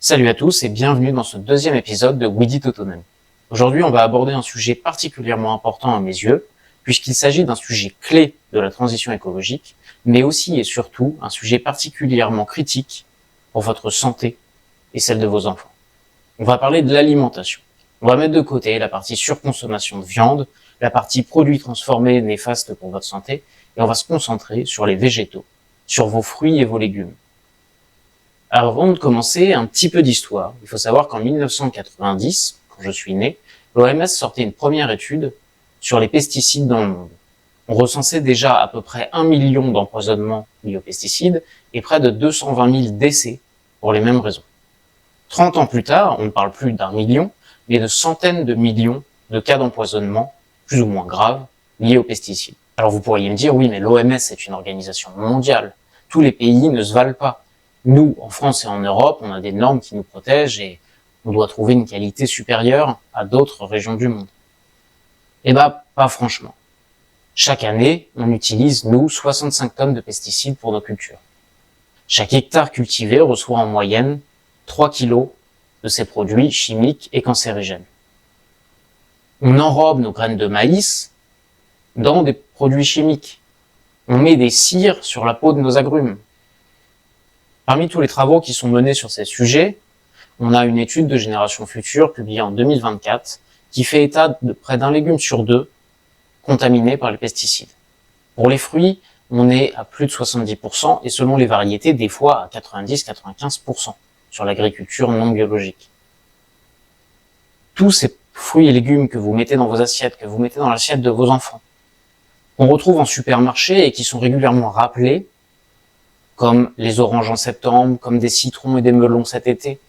Salut à tous et bienvenue dans ce deuxième épisode de Weedit Autonomie. Aujourd'hui, on va aborder un sujet particulièrement important à mes yeux, puisqu'il s'agit d'un sujet clé de la transition écologique, mais aussi et surtout un sujet particulièrement critique pour votre santé et celle de vos enfants. On va parler de l'alimentation. On va mettre de côté la partie surconsommation de viande, la partie produits transformés néfastes pour votre santé, et on va se concentrer sur les végétaux, sur vos fruits et vos légumes. Alors, avant de commencer, un petit peu d'histoire. Il faut savoir qu'en 1990, quand je suis né, l'OMS sortait une première étude sur les pesticides dans le monde. On recensait déjà à peu près 1 million d'empoisonnements liés aux pesticides et près de 220 000 décès pour les mêmes raisons. 30 ans plus tard, on ne parle plus d'1 million, mais de centaines de millions de cas d'empoisonnement, plus ou moins graves, liés aux pesticides. Alors vous pourriez me dire, oui, mais l'OMS est une organisation mondiale. Tous les pays ne se valent pas. Nous, en France et en Europe, on a des normes qui nous protègent et on doit trouver une qualité supérieure à d'autres régions du monde. Eh ben, pas franchement. Chaque année, on utilise, nous, 65 tonnes de pesticides pour nos cultures. Chaque hectare cultivé reçoit en moyenne 3 kilos de ces produits chimiques et cancérigènes. On enrobe nos graines de maïs dans des produits chimiques. On met des cires sur la peau de nos agrumes. Parmi tous les travaux qui sont menés sur ces sujets, on a une étude de Génération Future publiée en 2024 qui fait état de près d'un légume sur deux contaminé par les pesticides. Pour les fruits, on est à plus de 70% et selon les variétés, des fois à 90-95% sur l'agriculture non biologique. Tous ces fruits et légumes que vous mettez dans vos assiettes, que vous mettez dans l'assiette de vos enfants, qu'on retrouve en supermarché et qui sont régulièrement rappelés, comme les oranges en septembre, comme des citrons et des melons cet été,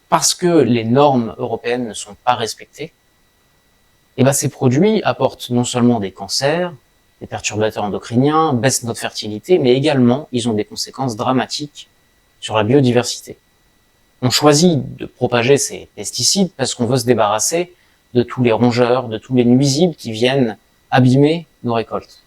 parce que les normes européennes ne sont pas respectées, et ben ces produits apportent non seulement des cancers, des perturbateurs endocriniens, baissent notre fertilité, mais également ils ont des conséquences dramatiques sur la biodiversité. On choisit de propager ces pesticides parce qu'on veut se débarrasser de tous les rongeurs, de tous les nuisibles qui viennent abîmer nos récoltes.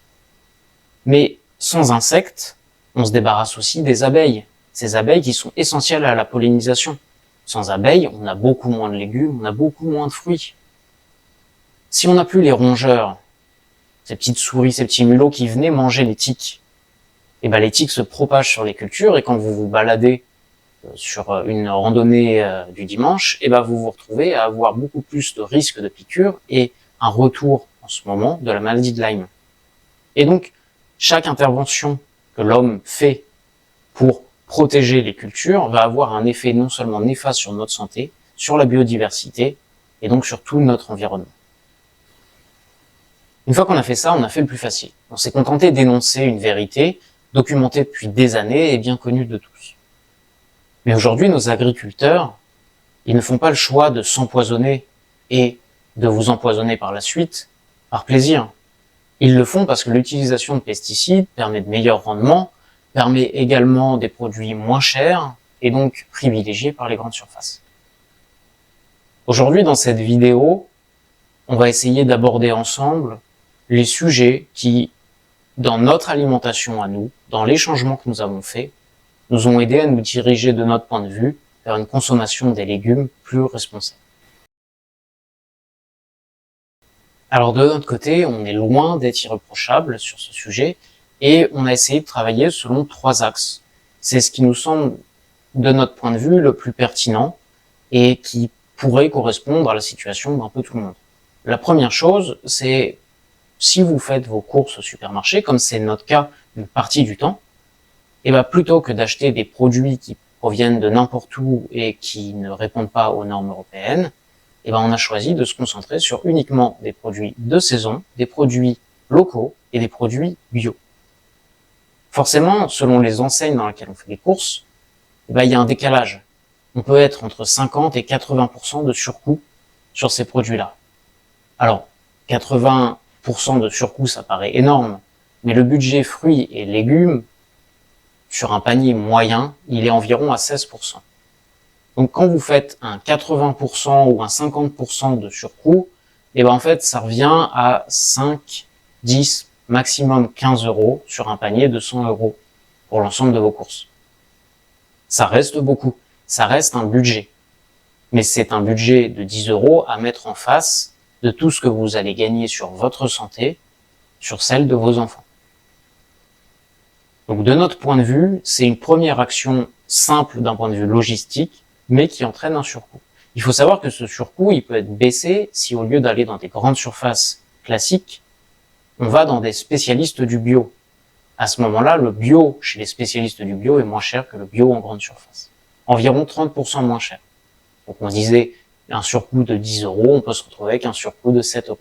Mais sans insectes, on se débarrasse aussi des abeilles. Ces abeilles qui sont essentielles à la pollinisation. Sans abeilles, on a beaucoup moins de légumes, on a beaucoup moins de fruits. Si on n'a plus les rongeurs, ces petites souris, ces petits mulots qui venaient manger les tiques, et ben les tiques se propagent sur les cultures et quand vous vous baladez sur une randonnée du dimanche, et ben vous vous retrouvez à avoir beaucoup plus de risques de piqûres et un retour en ce moment de la maladie de Lyme. Et donc, chaque intervention que l'homme fait pour protéger les cultures va avoir un effet non seulement néfaste sur notre santé, sur la biodiversité et donc sur tout notre environnement. Une fois qu'on a fait ça, on a fait le plus facile. On s'est contenté d'énoncer une vérité documentée depuis des années et bien connue de tous. Mais aujourd'hui, nos agriculteurs, ils ne font pas le choix de s'empoisonner et de vous empoisonner par la suite par plaisir. Ils le font parce que l'utilisation de pesticides permet de meilleurs rendements, permet également des produits moins chers et donc privilégiés par les grandes surfaces. Aujourd'hui, dans cette vidéo, on va essayer d'aborder ensemble les sujets qui, dans notre alimentation à nous, dans les changements que nous avons faits, nous ont aidés à nous diriger de notre point de vue vers une consommation des légumes plus responsable. Alors de notre côté, on est loin d'être irréprochable sur ce sujet et on a essayé de travailler selon 3 axes. C'est ce qui nous semble, de notre point de vue, le plus pertinent et qui pourrait correspondre à la situation d'un peu tout le monde. La première chose, c'est si vous faites vos courses au supermarché, comme c'est notre cas une partie du temps, et ben plutôt que d'acheter des produits qui proviennent de n'importe où et qui ne répondent pas aux normes européennes, et ben on a choisi de se concentrer sur uniquement des produits de saison, des produits locaux et des produits bio. Forcément, selon les enseignes dans lesquelles on fait les courses, et ben il y a un décalage. On peut être entre 50 et 80% de surcoût sur ces produits-là. Alors, 80% de surcoût, ça paraît énorme, mais le budget fruits et légumes sur un panier moyen, il est environ à 16%. Donc quand vous faites un 80% ou un 50% de surcoût, et ben en fait ça revient à 5, 10, maximum 15 euros sur un panier de 100 euros pour l'ensemble de vos courses. Ça reste beaucoup. ça reste un budget. Mais c'est un budget de 10 € à mettre en face de tout ce que vous allez gagner sur votre santé, sur celle de vos enfants. Donc de notre point de vue, c'est une première action simple d'un point de vue logistique, mais qui entraîne un surcoût. Il faut savoir que ce surcoût, il peut être baissé si au lieu d'aller dans des grandes surfaces classiques, on va dans des spécialistes du bio. À ce moment-là, le bio chez les spécialistes du bio est moins cher que le bio en grande surface. Environ 30% moins cher. Donc on disait un surcoût de 10 €, on peut se retrouver avec un surcoût de 7 €.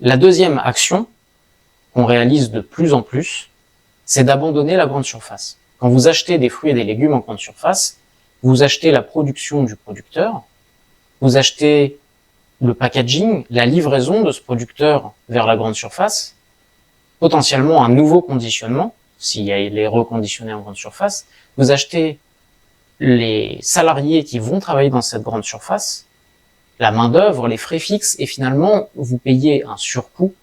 La deuxième action qu'on réalise de plus en plus, c'est d'abandonner la grande surface. Quand vous achetez des fruits et des légumes en grande surface, vous achetez la production du producteur, vous achetez le packaging, la livraison de ce producteur vers la grande surface, potentiellement un nouveau conditionnement, s'il est reconditionné en grande surface, vous achetez les salariés qui vont travailler dans cette grande surface, la main-d'œuvre, les frais fixes, et finalement, vous payez un surcoût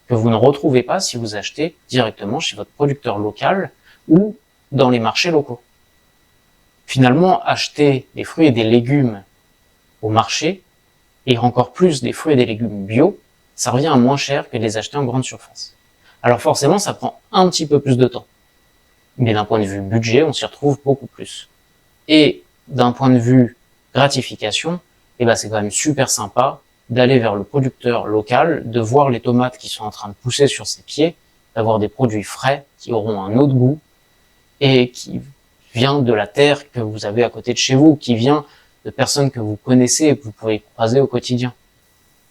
que vous ne retrouvez pas si vous achetez directement chez votre producteur local ou dans les marchés locaux. Finalement, acheter des fruits et des légumes au marché, et encore plus des fruits et des légumes bio, ça revient à moins cher que de les acheter en grande surface. Alors forcément, ça prend un petit peu plus de temps. Mais d'un point de vue budget, on s'y retrouve beaucoup plus. Et d'un point de vue gratification, c'est quand même super sympa d'aller vers le producteur local, de voir les tomates qui sont en train de pousser sur ses pieds, d'avoir des produits frais qui auront un autre goût et qui vient de la terre que vous avez à côté de chez vous, qui vient de personnes que vous connaissez et que vous pouvez croiser au quotidien.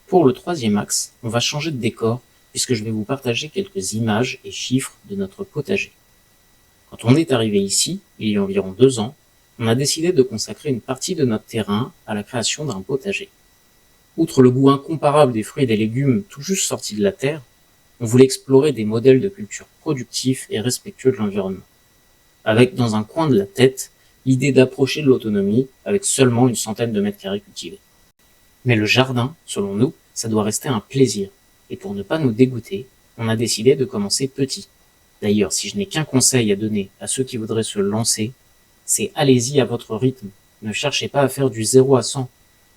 Pour le troisième axe, on va changer de décor puisque je vais vous partager quelques images et chiffres de notre potager. Quand on est arrivé ici, il y a environ 2 ans, on a décidé de consacrer une partie de notre terrain à la création d'un potager. Outre le goût incomparable des fruits et des légumes tout juste sortis de la terre, on voulait explorer des modèles de culture productifs et respectueux de l'environnement. Avec, dans un coin de la tête, l'idée d'approcher de l'autonomie avec seulement une centaine de mètres carrés cultivés. Mais le jardin, selon nous, ça doit rester un plaisir. Et pour ne pas nous dégoûter, on a décidé de commencer petit. D'ailleurs, si je n'ai qu'un conseil à donner à ceux qui voudraient se lancer, c'est allez-y à votre rythme. Ne cherchez pas à faire du 0 à 100.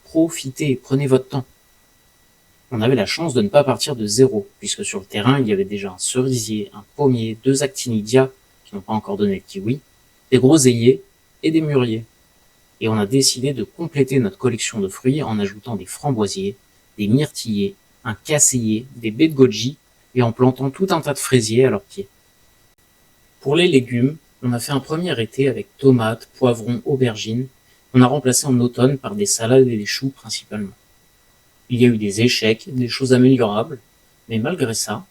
Profitez, prenez votre temps. On avait la chance de ne pas partir de zéro, puisque sur le terrain, il y avait déjà un cerisier, un pommier, 2 actinidias, qui n'ont pas encore donné de kiwi, des groseilliers et des mûriers. Et on a décidé de compléter notre collection de fruits en ajoutant des framboisiers, des myrtillers, un casséier, des baies de goji et en plantant tout un tas de fraisiers à leurs pieds. Pour les légumes, on a fait un premier été avec tomates, poivrons, aubergines, qu'on a remplacé en automne par des salades et des choux principalement. Il y a eu des échecs, des choses améliorables, mais malgré ça,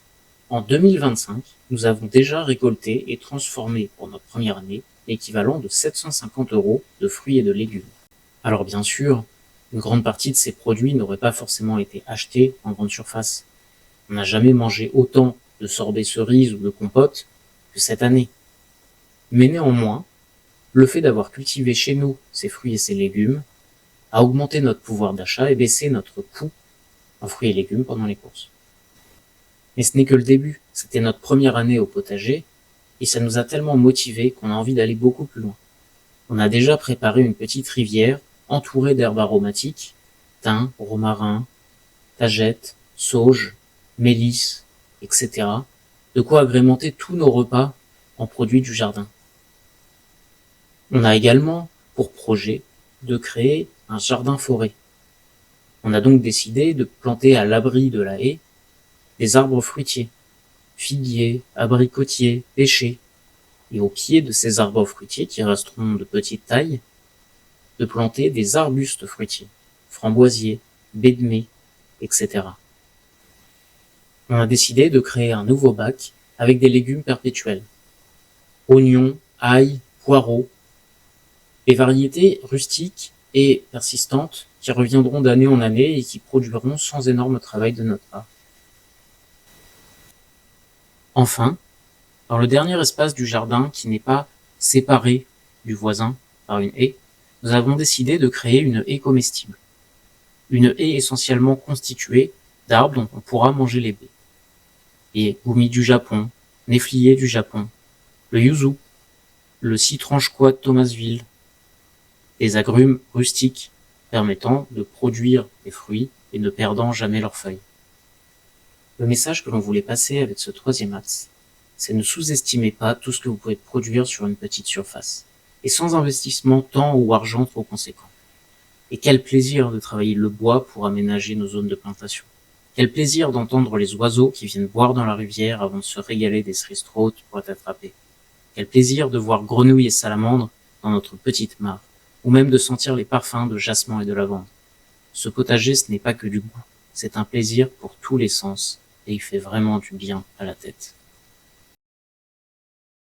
en 2025, nous avons déjà récolté et transformé pour notre première année l'équivalent de 750 € de fruits et de légumes. Alors bien sûr, une grande partie de ces produits n'auraient pas forcément été achetés en grande surface. On n'a jamais mangé autant de sorbets cerises ou de compotes que cette année. Mais néanmoins, le fait d'avoir cultivé chez nous ces fruits et ces légumes a augmenté notre pouvoir d'achat et baissé notre coût en fruits et légumes pendant les courses. Mais ce n'est que le début, c'était notre première année au potager, et ça nous a tellement motivés qu'on a envie d'aller beaucoup plus loin. On a déjà préparé une petite rivière entourée d'herbes aromatiques, thym, romarin, tagette, sauge, mélisse, etc. De quoi agrémenter tous nos repas en produits du jardin. On a également pour projet de créer un jardin-forêt. On a donc décidé de planter à l'abri de la haie des arbres fruitiers, figuiers, abricotiers, pêchers, et au pied de ces arbres fruitiers qui resteront de petite taille, de planter des arbustes fruitiers, framboisiers, baies de mai, etc. On a décidé de créer un nouveau bac avec des légumes perpétuels, oignons, ail, poireaux, des variétés rustiques et persistantes qui reviendront d'année en année et qui produiront sans énorme travail de notre part. Enfin, dans le dernier espace du jardin qui n'est pas séparé du voisin par une haie, nous avons décidé de créer une haie comestible. Une haie essentiellement constituée d'arbres dont on pourra manger les baies. Et gumi du Japon, néflier du Japon, le yuzu, le citranchois de Thomasville, des agrumes rustiques permettant de produire des fruits et ne perdant jamais leurs feuilles. Le message que l'on voulait passer avec ce troisième axe, c'est ne sous-estimez pas tout ce que vous pouvez produire sur une petite surface, et sans investissement temps ou argent trop conséquent. Et quel plaisir de travailler le bois pour aménager nos zones de plantation. Quel plaisir d'entendre les oiseaux qui viennent boire dans la rivière avant de se régaler des cerises trop hautes pour être attrapées. Quel plaisir de voir grenouilles et salamandres dans notre petite mare, ou même de sentir les parfums de jasmin et de lavande. Ce potager, ce n'est pas que du goût, c'est un plaisir pour tous les sens, et il fait vraiment du bien à la tête.